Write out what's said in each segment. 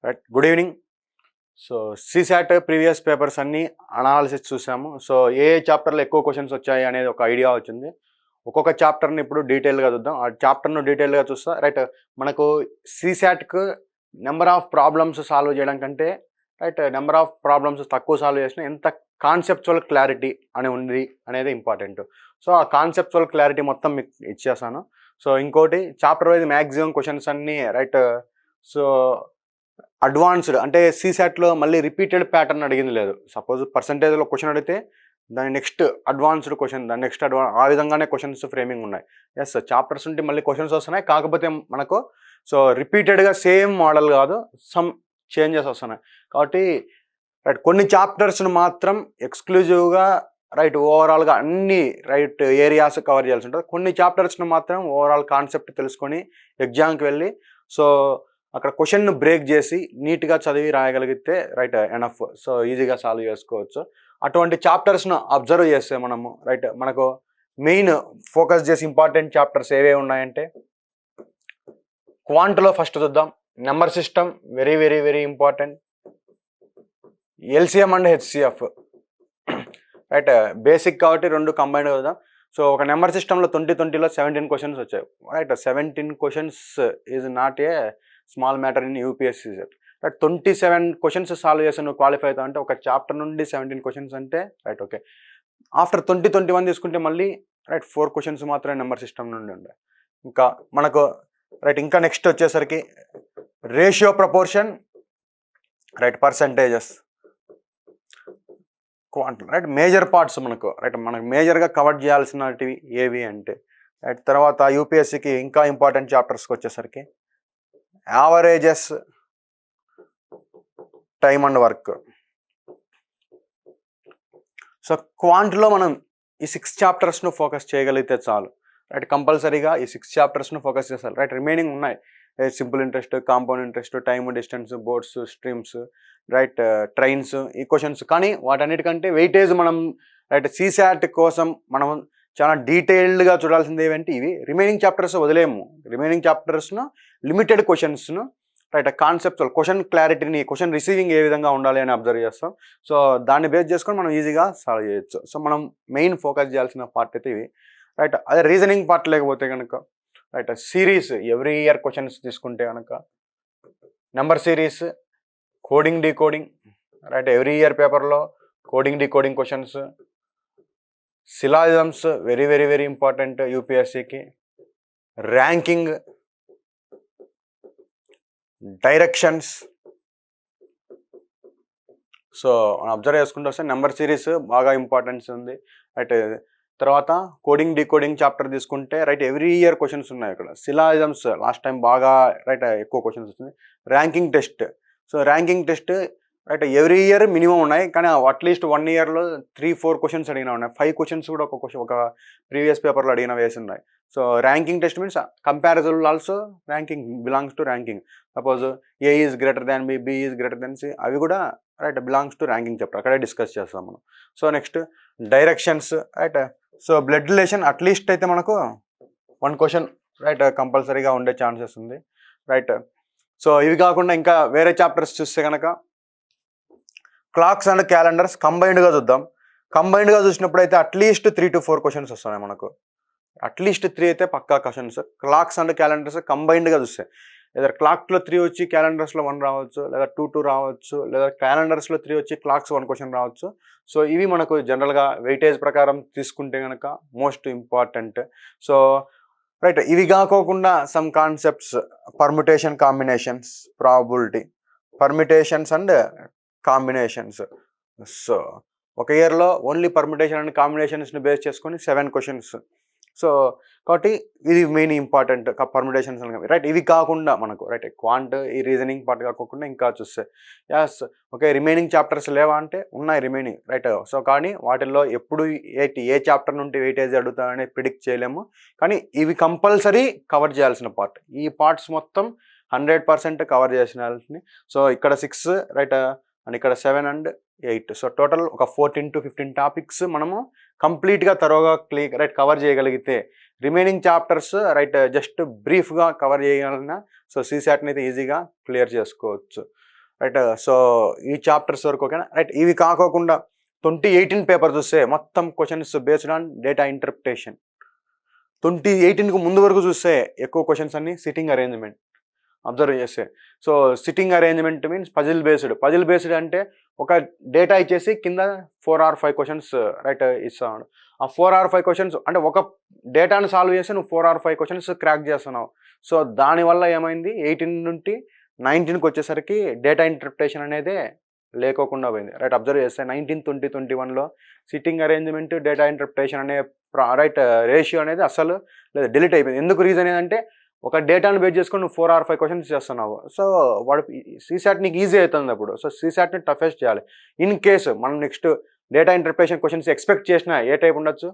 Right, good evening. So CSAT previous papers అన్ని analysis చూసాము. So ఏ చాప్టర్లో ఎక్కువ క్వశ్చన్స్ వచ్చాయి అనేది ఒక ఐడియా వచ్చింది. ఒక్కొక్క చాప్టర్ని ఇప్పుడు డీటెయిల్గా చూద్దాం. ఆ చాప్టర్ను డీటెయిల్గా చూస్తా. రైట్, మనకు సిసాట్కు నెంబర్ ఆఫ్ ప్రాబ్లమ్స్ సాల్వ్ చేయడం కంటే రైట్ నెంబర్ ఆఫ్ ప్రాబ్లమ్స్ తక్కువ సాల్వ్ చేసిన ఎంత కాన్సెప్చువల్ క్లారిటీ అని ఉంది అనేది ఇంపార్టెంట్. సో ఆ కాన్సెప్చువల్ క్లారిటీ మొత్తం మీకు ఇచ్చేసాను. సో ఇంకోటి చాప్టర్ వైజ్ మ్యాక్సిమం క్వశ్చన్స్ అన్నీ రైట్. సో అడ్వాన్స్డ్ అంటే సిసాట్లో మళ్ళీ రిపీటెడ్ ప్యాటర్న్ అడిగింది లేదు. సపోజ్ పర్సంటేజ్లో క్వశ్చన్ అడిగితే దాని నెక్స్ట్ అడ్వాన్స్డ్ క్వశ్చన్, దాని నెక్స్ట్ ఆ విధంగానే క్వశ్చన్స్ ఫ్రేమింగ్ ఉన్నాయి. ఎస్, చాప్టర్స్ ఉంటే మళ్ళీ క్వశ్చన్స్ వస్తున్నాయి, కాకపోతే మనకు సో రిపీటెడ్గా సేమ్ మోడల్ కాదు, సమ్ చేంజెస్ వస్తున్నాయి. కాబట్టి రైట్ కొన్ని చాప్టర్స్ను మాత్రం ఎక్స్క్లూజివ్గా రైట్ ఓవరాల్గా అన్ని రైట్ ఏరియాస్ కవర్ చేయాల్సి ఉంటుంది. కొన్ని చాప్టర్స్ను మాత్రం ఓవరాల్ కాన్సెప్ట్ తెలుసుకొని ఎగ్జామ్కి వెళ్ళి సో అక్కడ క్వశ్చన్ను బ్రేక్ చేసి నీట్గా చదివి రాయగలిగితే రైట్ ఎనఫ్. సో ఈజీగా సాల్వ్ చేసుకోవచ్చు. అటువంటి చాప్టర్స్ను అబ్జర్వ్ చేస్తే మనము రైట్ మనకు మెయిన్ ఫోకస్ చేసి ఇంపార్టెంట్ చాప్టర్స్ ఏవేవి ఉన్నాయంటే క్వాంట్లో ఫస్ట్ చూద్దాం. Number system very very very important. LCM and HCF right basic కాబట్టి రెండు కంబైన్డ్ చూద్దాం. సో ఒక నెంబర్ సిస్టంలో 2020లో 17 క్వశ్చన్స్ వచ్చాయి. Right 17 questions is not a small matter in UPSC set. Right 27 questions solve చేసి నువ్వు క్వాలిఫై అవుతావు అంటే ఒక చాప్టర్ నుండి 17 క్వశ్చన్స్ అంటే రైట్ ఓకే. ఆఫ్టర్ 2021 తీసుకుంటే మళ్ళీ రైట్ 4 క్వశ్చన్స్ మాత్రమే నెంబర్ సిస్టమ్ నుండి ఉండే. ఇంకా మనకు రైట్ ఇంకా నెక్స్ట్ వచ్చేసరికి ratio proportion right percentages quantum right major parts మనకు మేజర్గా కవర్ చేయాల్సినవి ఏవి అంటే రైట్. తర్వాత యూపీఎస్సీకి ఇంకా ఇంపార్టెంట్ చాప్టర్స్కి వచ్చేసరికి averages, time and work. So క్వాంట్లో మనం ఈ 6 చాప్టర్స్ను ఫోకస్ చేయగలిగితే చాలు రైట్. కంపల్సరీగా ఈ 6 చాప్టర్స్ను ఫోకస్ చేస్తారు రైట్. రిమైనింగ్ ఉన్నాయి simple interest, compound interest, time, distance, boats, streams right, trains, ఈ క్వశ్చన్స్. కానీ వాటన్నిటికంటే వెయిటేజ్ మనం రైట్ సిసాట్ కోసం మనం చాలా డీటెయిల్డ్గా చూడాల్సింది ఏమంటే ఇవి. రిమైనింగ్ చాప్టర్స్ వదిలేము. రిమైనింగ్ చాప్టర్స్ను లిమిటెడ్ క్వశ్చన్స్ను రైట్ కాన్సెప్చువల్ క్వశ్చన్ క్లారిటీని, క్వశ్చన్ రిసీవింగ్ ఏ విధంగా ఉండాలి అని అబ్జర్వ్ చేస్తాం. సో దాన్ని బేస్ చేసుకొని మనం ఈజీగా సాల్వ్ చేయొచ్చు. సో మనం మెయిన్ ఫోకస్ చేయాల్సిన పార్ట్ అయితే ఇవి రైట్. అదే రీజనింగ్ పార్ట్ లేకపోతే కనుక right series every year questions తీసుకుంటే కనుక number series, coding decoding right every year పేపర్లో coding decoding questions, syllogisms very very very important యూపీఎస్సీకి, ర్యాంకింగ్, డైరెక్షన్స్. సో అబ్జర్వ్ చేసుకుంటూ వస్తే నెంబర్ సిరీస్ బాగా ఇంపార్టెన్స్ ఉంది రైట్. తర్వాత కోడింగ్ డీకోడింగ్ చాప్టర్ తీసుకుంటే రైట్ ఎవ్రీ ఇయర్ క్వశ్చన్స్ ఉన్నాయి ఇక్కడ. సిలాజిజమ్స్ లాస్ట్ టైం బాగా రైట్ ఎక్కువ క్వశ్చన్స్ వస్తుంది. Ranking test, so ranking test right every year minimum ఉన్నాయి, కానీ అట్లీస్ట్ 1 ఇయర్లో 3-4 క్వశ్చన్స్ అడిగిన ఉన్నాయి. 5 క్వశ్చన్స్ కూడా ఒక ప్రీవియస్ పేపర్లో అడిగిన వేసి ఉన్నాయి. So ranking test means comparison also ranking belongs to ranking. Suppose A is greater than B, B is greater than C, అవి కూడా right belongs to ranking chapter, అక్కడే డిస్కస్ చేస్తాం మనం. So next directions right. So blood relation at least అయితే మనకు 1 question right కంపల్సరీగా ఉండే chances ఉంది రైట్. సో ఇవి కాకుండా ఇంకా వేరే చాప్టర్స్ చూస్తే కనుక క్లాక్స్ అండ్ క్యాలెండర్స్ కంబైన్డ్గా చూద్దాం. కంబైన్డ్గా చూసినప్పుడు అయితే అట్లీస్ట్ 3 to 4 క్వశ్చన్స్ వస్తున్నాయి మనకు. అట్లీస్ట్ 3 అయితే పక్కా క్వశ్చన్స్. క్లాక్స్ అండ్ క్యాలెండర్స్ కంబైన్డ్గా చూస్తే లేదా క్లాక్లో 3 వచ్చి క్యాలెండర్స్లో 1 రావచ్చు, లేదా 2 రావచ్చు, లేదా క్యాలెండర్స్లో 3 వచ్చి క్లాక్స్ 1 క్వశ్చన్ రావచ్చు. సో ఇవి మనకు జనరల్గా వెయిటేజ్ ప్రకారం తీసుకుంటే కనుక మోస్ట్ ఇంపార్టెంట్. సో రైట్ ఇవి కాకోకుండా some concepts permutation, combinations, probability, permutations and combinations. So ఒక ఇయర్లో ఓన్లీ పర్ముటేషన్ అండ్ కాంబినేషన్స్ని బేస్ చేసుకొని 7 క్వశ్చన్స్. సో కాబట్టి ఇది మెయిన్ ఇంపార్టెంట్ పర్ముటేషన్స్ రైట్. ఇవి కాకుండా మనకు రైట్ క్వాంట్ ఈ రీజనింగ్ పార్ట్ కాకుండా ఇంకా చూస్తే యాస్ ఓకే రిమైనింగ్ చాప్టర్స్ లేవా అంటే ఉన్నాయి రిమైనింగ్ రైట్. సో కానీ వాటిల్లో ఎప్పుడు ఏ చాప్టర్ నుండి వెయిటేజ్ అడుగుతామని ప్రిడిక్ట్ చేయలేము, కానీ ఇవి కంపల్సరీ కవర్ చేయాల్సిన పార్ట్. ఈ పార్ట్స్ మొత్తం 100% కవర్ చేసిన. సో ఇక్కడ 6 రైట్ అండ్ ఇక్కడ 7 and 8. సో టోటల్ ఒక 14 to 15 టాపిక్స్ మనము కంప్లీట్గా తరోగా రైట్ కవర్ చేయగలిగితే రిమైనింగ్ చాప్టర్స్ రైట్ జస్ట్ బ్రీఫ్గా కవర్ చేయగలిగిన సో సీసాట్ని అయితే ఈజీగా క్లియర్ చేసుకోవచ్చు రైట్. సో ఈ చాప్టర్స్ వరకు ఓకేనా రైట్. ఇవి కాకోకుండా 2018 పేపర్ చూస్తే మొత్తం questions based on data interpretation. 2018కు ముందు వరకు చూస్తే ఎక్కువ క్వశ్చన్స్ అన్ని సిట్టింగ్ అరేంజ్మెంట్ అబ్జర్వ్ చేస్తే. So sitting arrangement means puzzle based అంటే ఒక డేటా ఇచ్చేసి కింద 4 or 5 క్వశ్చన్స్ రైట్ ఇస్తాడు. ఆ 4 or 5 క్వశ్చన్స్ అంటే ఒక డేటాను సాల్వ్ చేసి నువ్వు 4 or 5 క్వశ్చన్స్ క్రాక్ చేస్తున్నావు. సో దానివల్ల ఏమైంది 18 నుండి 19కి వచ్చేసరికి డేటా ఇంటర్ప్రిటేషన్ అనేది లేకోకుండా పోయింది రైట్. అబ్జర్వ్ చేస్తే 19, 20, 21లో సిట్టింగ్ అరేంజ్మెంట్ డేటా ఇంటర్ప్రిటేషన్ అనే రైట్ రేషియో అనేది అసలు లేదా డిలీట్ అయిపోయింది. ఎందుకు రీజన్ ఏంటంటే ఒక డేటాను బేస్ చేసుకొని నువ్వు 4 or 5 క్వశ్చన్స్ చేస్తున్నావు. సో వాడు సీసాట్ నీకు ఈజీ అవుతుంది అప్పుడు. సో సీసాట్ని టఫెస్ట్ చేయాలి. ఇన్ కేసు మనం next data interpretation questions expect చేసినా ఏ టైప్ ఉండొచ్చు,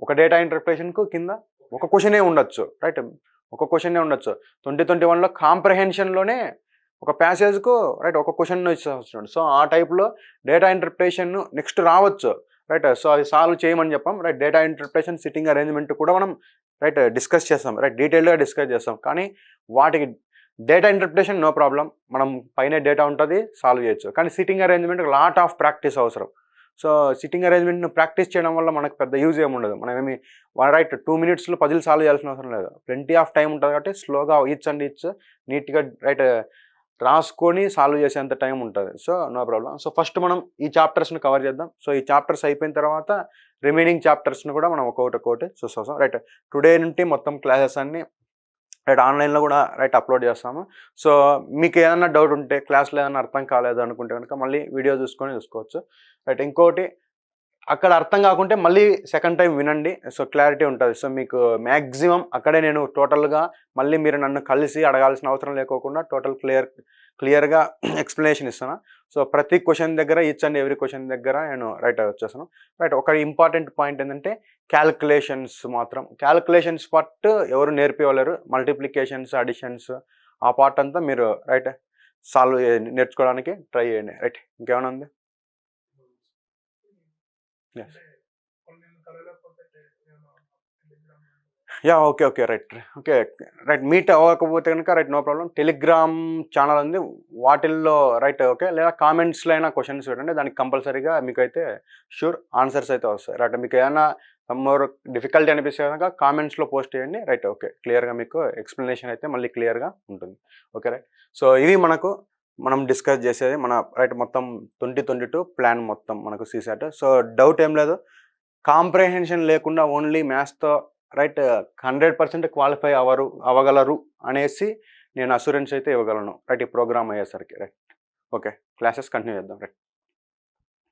ఒక డేటా ఇంటర్ప్రిటేషన్కు కింద ఒక క్వశ్చనే ఉండొచ్చు రైట్. ఒక క్వశ్చనే ఉండొచ్చు. 2021లో కాంప్రహెన్షన్లోనే ఒక ప్యాసేజ్కు రైట్ ఒక క్వశ్చన్ ఇచ్చేస్తున్నాడు. సో ఆ టైప్లో డేటా ఇంటర్ప్రిటేషన్ నెక్స్ట్ రావచ్చు రైట్. సో అది సాల్వ్ చేయమని చెప్పాం right. Data interpretation sitting arrangement కూడా మనం రైట్ డిస్కస్ చేస్తాం రైట్, డీటెయిల్గా డిస్కస్ చేస్తాం. కానీ వాటికి డేటా ఇంటర్ప్రిటేషన్ నో ప్రాబ్లం, మనం పైన డేటా ఉంటుంది సాల్వ్ చేయొచ్చు. కానీ sitting arrangement lot of practice అవసరం. సో సిట్టింగ్ అరేంజ్మెంట్ను ప్రాక్టీస్ చేయడం వల్ల మనకు పెద్ద యూజ్ ఏమి ఉండదు. మనం ఏమి రైట్ 2 minutesలో పజిల్ సాల్వ్ చేయాల్సిన అవసరం లేదు. ప్లెంటీ ఆఫ్ టైం ఉంటుంది కాబట్టి స్లోగా ఈచ్ అండ్ ఈచ్ నీట్గా రైట్ రాసుకొని సాల్వ్ చేసేంత టైం ఉంటుంది. So no problem. So first మనం ఈ చాప్టర్స్ని కవర్ చేద్దాం. సో ఈ చాప్టర్స్ అయిపోయిన తర్వాత రిమైనింగ్ చాప్టర్స్ని కూడా మనం ఒక్కొక్కటి చూస్తాం రైట్. టుడే నుండి మొత్తం క్లాసెస్ అన్ని రైట్ ఆన్లైన్లో కూడా రైట్ అప్లోడ్ చేస్తాము. సో మీకు ఏదైనా డౌట్ ఉంటే క్లాస్లో ఏదైనా అర్థం కాలేదు అనుకుంటే కనుక మళ్ళీ వీడియో చూసుకోవచ్చు రైట్. ఇంకోటి అక్కడ అర్థం కాకుంటే మళ్ళీ సెకండ్ టైం వినండి. సో క్లారిటీ ఉంటుంది. సో మీకు మ్యాక్సిమం అక్కడే నేను టోటల్గా మళ్ళీ మీరు నన్ను కలిసి అడగాల్సిన అవసరం లేకోకుండా టోటల్ క్లియర్గా ఎక్స్ప్లెనేషన్ ఇస్తాను. సో ప్రతి క్వశ్చన్ దగ్గర ఈచ్ అండ్ ఎవ్రీ క్వశ్చన్ దగ్గర నేను రైట్ వచ్చేస్తాను రైట్. ఒక ఇంపార్టెంట్ పాయింట్ ఏంటంటే క్యాల్కులేషన్స్ మాత్రం క్యాల్కులేషన్స్ పార్ట్ ఎవరు నేర్పివ్వలేరు. మల్టిప్లికేషన్స్ అడిషన్స్ ఆ పార్ట్ అంతా మీరు రైట్ సాల్వ్ నేర్చుకోవడానికి ట్రై చేయండి రైట్. ఇంకేమైనా ఉంది? యా ఓకే రైట్ మీట్ అవ్వకపోతే కనుక right no problem. Telegram channel ఉంది, వాటిల్లో రైట్ ఓకే. లేదా కామెంట్స్లో అయినా క్వశ్చన్స్ పెట్టండి, దానికి కంపల్సరీగా మీకు అయితే షూర్ ఆన్సర్స్ అయితే వస్తాయి రైట్. మీకు ఏమైనా మోర్ డిఫికల్టీ అనిపిస్తే కనుక కామెంట్స్లో పోస్ట్ చేయండి రైట్ ఓకే. క్లియర్గా మీకు ఎక్స్ప్లెనేషన్ అయితే మళ్ళీ క్లియర్గా ఉంటుంది ఓకే రైట్. సో ఇది మనం డిస్కస్ చేసేది మన రైట్ మొత్తం 2022 ప్లాన్ మొత్తం మనకు సీసాట్. సో డౌట్ ఏం లేదు, కాంప్రహెన్షన్ లేకుండా ఓన్లీ మ్యాథ్స్తో రైట్ 100% క్వాలిఫై అవ్వగలరు అనేసి నేను అష్యూరెన్స్ అయితే ఇవ్వగలను రైట్ ఈ ప్రోగ్రామ్ అయ్యేసరికి రైట్ ఓకే. క్లాసెస్ కంటిన్యూ చేద్దాం రైట్.